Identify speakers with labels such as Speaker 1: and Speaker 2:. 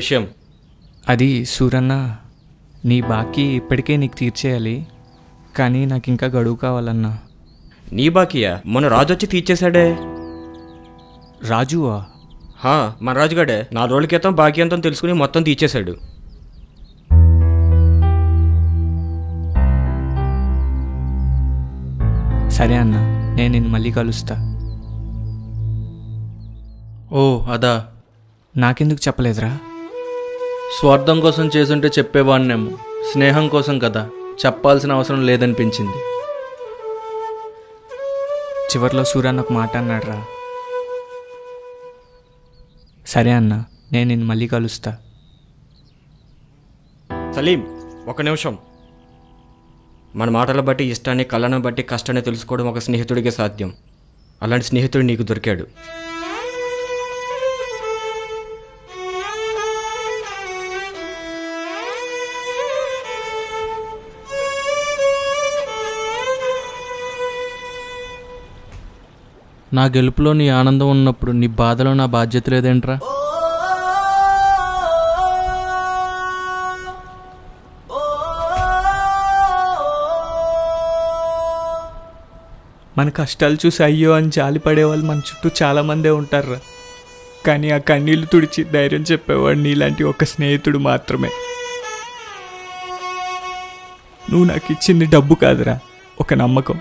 Speaker 1: విషయం?
Speaker 2: అది సూరన్న, నీ బాకీ ఇప్పటికే నీకు తీర్చేయాలి, కానీ నాకు ఇంకా గడువు కావాలన్నా.
Speaker 1: నీ బాకీయా? మొన్న రాజు వచ్చి తీర్చేశాడే.
Speaker 2: రాజువా?
Speaker 1: మన రాజుగాడే 4 రోజుల క్రితం బాకీ అంతా తెలుసుకుని మొత్తం తీర్చేశాడు.
Speaker 2: సరే అన్న, నేను నిన్ను మళ్ళీ కలుస్తా.
Speaker 3: ఓ అదా,
Speaker 2: నాకెందుకు చెప్పలేదురా?
Speaker 3: స్వార్థం కోసం చేసుంటే చెప్పేవాడినేమో, స్నేహం కోసం కదా, చెప్పాల్సిన అవసరం లేదనిపించింది.
Speaker 2: చివర్లో సూరన్న ఒక మాట అన్నాడురా. సరే అన్న, నేను నిన్ను మళ్ళీ కలుస్తా.
Speaker 1: సలీం, 1 నిమిషం. మన మాటల బట్టి, ఇష్టాన్ని, కళ్ళను బట్టి కష్టాన్ని తెలుసుకోవడం ఒక స్నేహితుడికే సాధ్యం. అలాంటి స్నేహితుడు నీకు దొరికాడు.
Speaker 3: నా గెలుపులో నీ ఆనందం ఉన్నప్పుడు నీ బాధలో నా బాధ్యత లేదేంట్రా?
Speaker 2: మన కష్టాలు చూసి అయ్యో అని జాలి పడేవాళ్ళు మన చుట్టూ చాలామందే ఉంటారురా. కానీ ఆ కన్నీళ్లు తుడిచి ధైర్యం చెప్పేవాడు నీలాంటి ఒక స్నేహితుడు మాత్రమే. నువ్వు నాకు ఇచ్చింది డబ్బు కాదురా, ఒక నమ్మకం.